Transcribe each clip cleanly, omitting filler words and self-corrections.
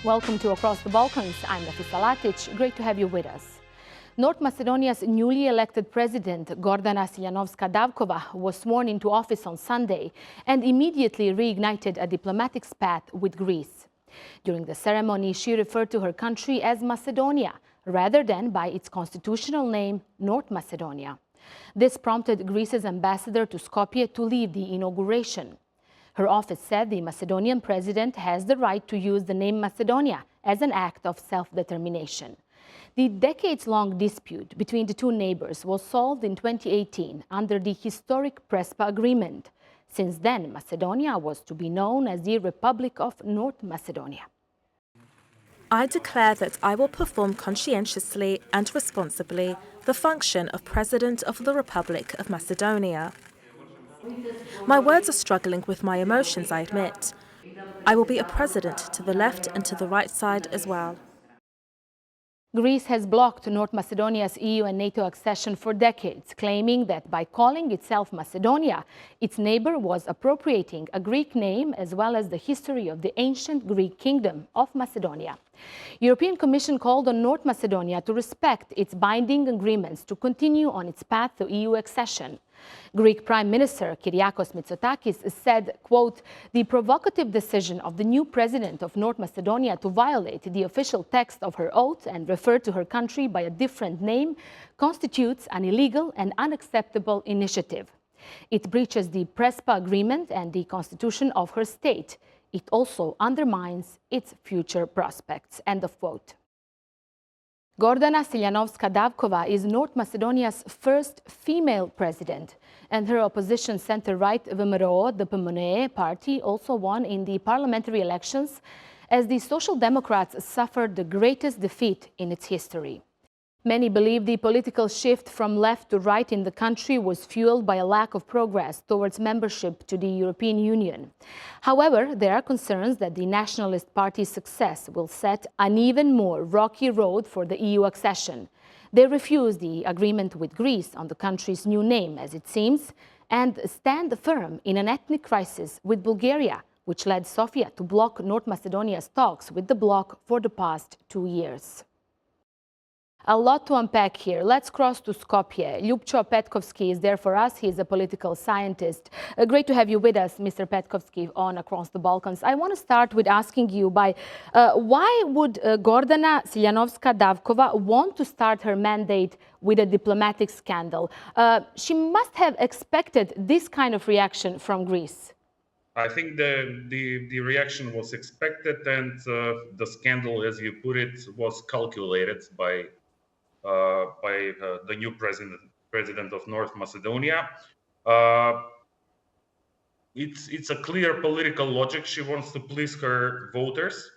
Welcome to Across the Balkans. I'm Nafisa Latic. Great to have you with us. North Macedonia's newly elected president, Gordana Siljanovska Davkova, was sworn into office on Sunday and immediately reignited a diplomatic spat with Greece. During the ceremony, she referred to her country as Macedonia, rather than by its constitutional name, North Macedonia. This prompted Greece's ambassador to Skopje to lead the inauguration. Her office said the Macedonian president has the right to use the name Macedonia as an act of self-determination. The decades-long dispute between the two neighbors was solved in 2018 under the historic Prespa agreement. Since then, Macedonia was to be known as the Republic of North Macedonia. I declare that I will perform conscientiously and responsibly the function of President of the Republic of Macedonia. My words are struggling with my emotions, I admit. I will be a president to the left and to the right side as well. Greece has blocked North Macedonia's EU and NATO accession for decades, claiming that by calling itself Macedonia, its neighbor was appropriating a Greek name as well as the history of the ancient Greek kingdom of Macedonia. European Commission called on North Macedonia to respect its binding agreements to continue on its path to EU accession. Greek Prime Minister Kyriakos Mitsotakis said, quote, "The provocative decision of the new president of North Macedonia to violate the official text of her oath and refer to her country by a different name constitutes an illegal and unacceptable initiative. It breaches the Prespa agreement and the constitution of her state. It also undermines its future prospects." End of quote. Gordana Siljanovska Davkova is North Macedonia's first female president, and her opposition center-right VMRO, the PMNE party, also won in the parliamentary elections as the Social Democrats suffered the greatest defeat in its history. Many believe the political shift from left to right in the country was fueled by a lack of progress towards membership to the European Union. However, there are concerns that the Nationalist Party's success will set an even more rocky road for the EU accession. They refuse the agreement with Greece on the country's new name, as it seems, and stand firm in an ethnic crisis with Bulgaria, which led Sofia to block North Macedonia's talks with the bloc for the past 2 years. A lot to unpack here. Let's cross to Skopje. Ljubcho Petkovski is there for us. He is a political scientist. Great to have you with us, Mr. Petkovski, on Across the Balkans. I want to start with asking you why would Gordana Siljanovska Davkova want to start her mandate with a diplomatic scandal? She must have expected this kind of reaction from Greece. I think the reaction was expected, and the scandal, as you put it, was calculated by the new president of North Macedonia. It's a clear political logic. She wants to please her voters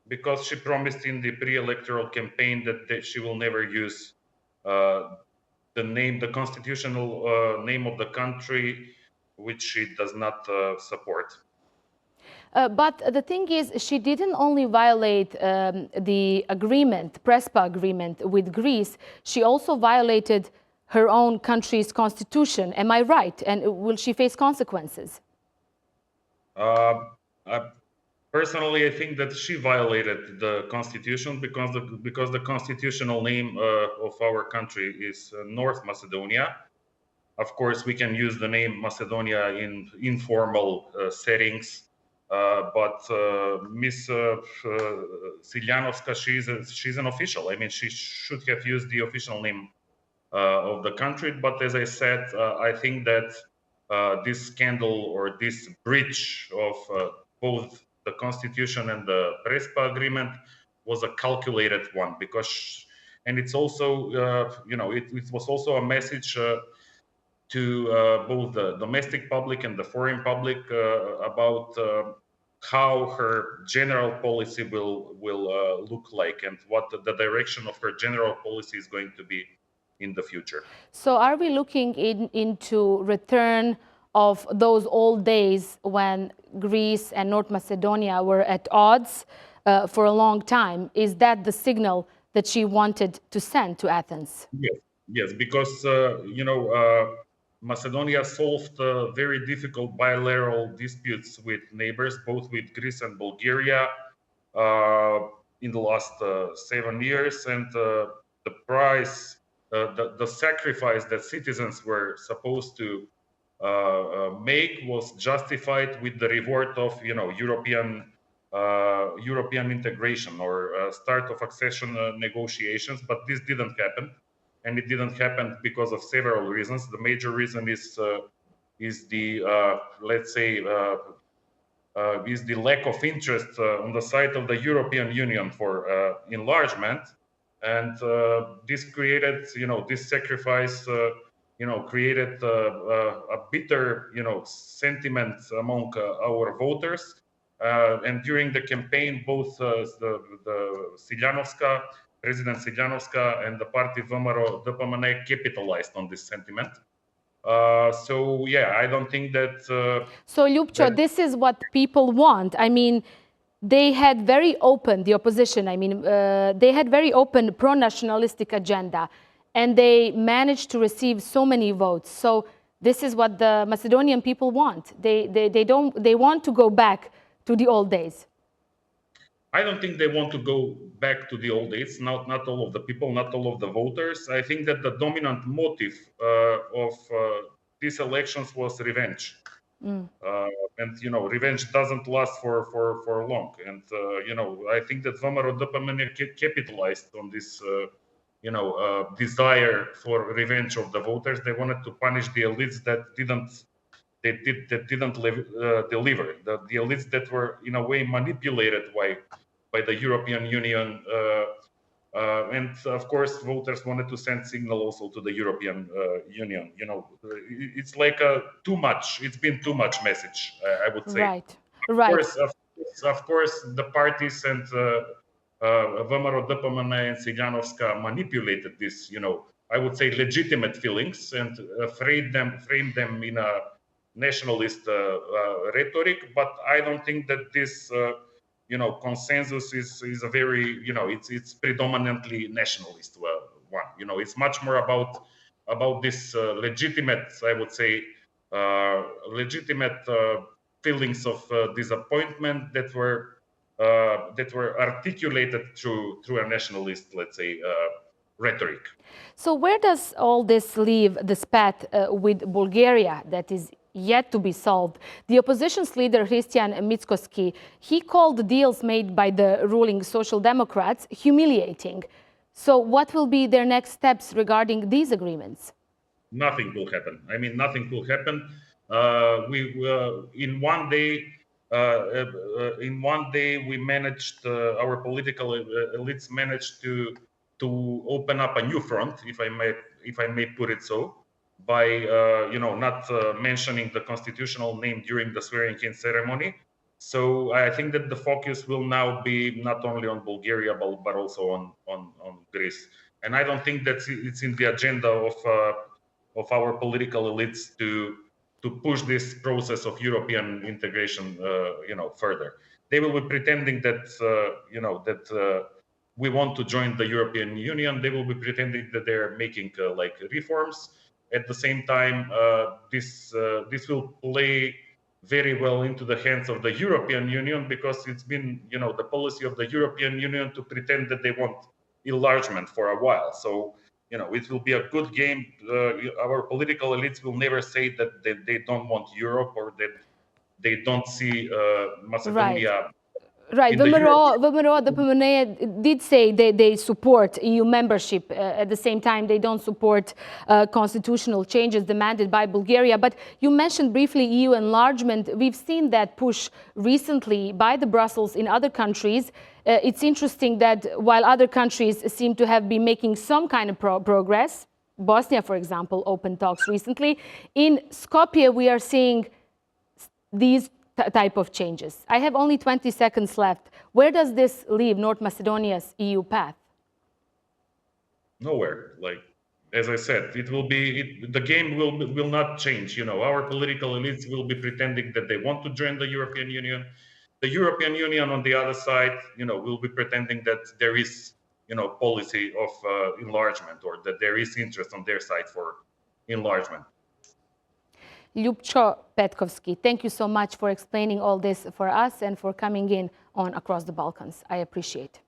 because she promised in the pre-electoral campaign that she will never use the constitutional name of the country, which she does not support. But the thing is, she didn't only violate the agreement, Prespa agreement with Greece, she also violated her own country's constitution. Am I right? And will she face consequences? Personally, I think that she violated the constitution because the constitutional name of our country is North Macedonia. Of course, we can use the name Macedonia in informal settings. But Ms. Siljanovska, she's an official. I mean, she should have used the official name of the country. But as I said, I think that this scandal or this breach of both the Constitution and the Prespa agreement was a calculated one and it's also, it was also a message to both the domestic public and the foreign public about how her general policy will look like and what the direction of her general policy is going to be in the future. So are we looking into return of those old days when Greece and North Macedonia were at odds for a long time? Is that the signal that she wanted to send to Athens? Yes, because Macedonia solved very difficult bilateral disputes with neighbors, both with Greece and Bulgaria. in the last 7 years, and the price, the sacrifice that citizens were supposed to make was justified with the reward of European integration or start of accession negotiations, but this didn't happen, and it didn't happen because of several reasons. The major reason is the let's say is the lack of interest on the side of the European Union for enlargement, and this created, this sacrifice, created a bitter, sentiment among our voters. And during the campaign, both the Siljanovska, President Siljanovska, and the party VMRO DPMNE capitalized on this sentiment. So yeah, I don't think that. So Ljupcho, this is what people want. I mean, they had very open, the opposition, I mean, they had very open pro-nationalistic agenda, and they managed to receive so many votes. So this is what the Macedonian people want. They want to go back to the old days. I don't think they want to go back to the old days. Not all of the people, not all of the voters. I think that the dominant motive of these elections was revenge. And revenge doesn't last for long. And I think that VMRO DPMNE capitalized on this desire for revenge of the voters. They wanted to punish the elites that didn't deliver. The elites that were in a way manipulated by the European Union. And of course, voters wanted to send signal also to the European Union. It's like too much. It's been too much message, I would say. Right, right. Of course, the parties and VMRO DPMNE and Siljanovska manipulated this, I would say, legitimate feelings and framed them in a nationalist rhetoric. But I don't think that this consensus is a very, it's predominantly nationalist one. It's much more about this legitimate, I would say, legitimate feelings of disappointment that were articulated through a nationalist, let's say, rhetoric. So where does all this leave the spat with Bulgaria that is yet to be solved? The opposition's leader, Hristijan Mickoski, he called the deals made by the ruling Social Democrats humiliating. So what will be their next steps regarding these agreements? Nothing will happen. I mean, nothing will happen. In one day, we managed, our political elites managed to open up a new front, if I may put it so, by not mentioning the constitutional name during the swearing-in ceremony. So I think that the focus will now be not only on Bulgaria but also on Greece. And I don't think that it's in the agenda of our political elites to push this process of European integration further. They will be pretending that we want to join the European Union. They will be pretending that they're making reforms. At the same time, this will play very well into the hands of the European Union, because it's been, the policy of the European Union to pretend that they want enlargement for a while. So, it will be a good game. Our political elites will never say that they don't want Europe or that they don't see Macedonia. Right, VMRO DPMNE did say they support EU membership. At the same time, they don't support constitutional changes demanded by Bulgaria. But you mentioned briefly EU enlargement. We've seen that push recently by the Brussels in other countries. It's interesting that while other countries seem to have been making some kind of progress, Bosnia, for example, opened talks recently. In Skopje, we are seeing these type of changes. I have only 20 seconds left. Where does this leave North Macedonia's EU path? Nowhere. As I said, the game will not change. Our political elites will be pretending that they want to join the European Union. The European Union, on the other side, will be pretending that there is, policy of enlargement, or that there is interest on their side for enlargement. Ljupcho Petkovski, thank you so much for explaining all this for us and for coming in on Across the Balkans. I appreciate it.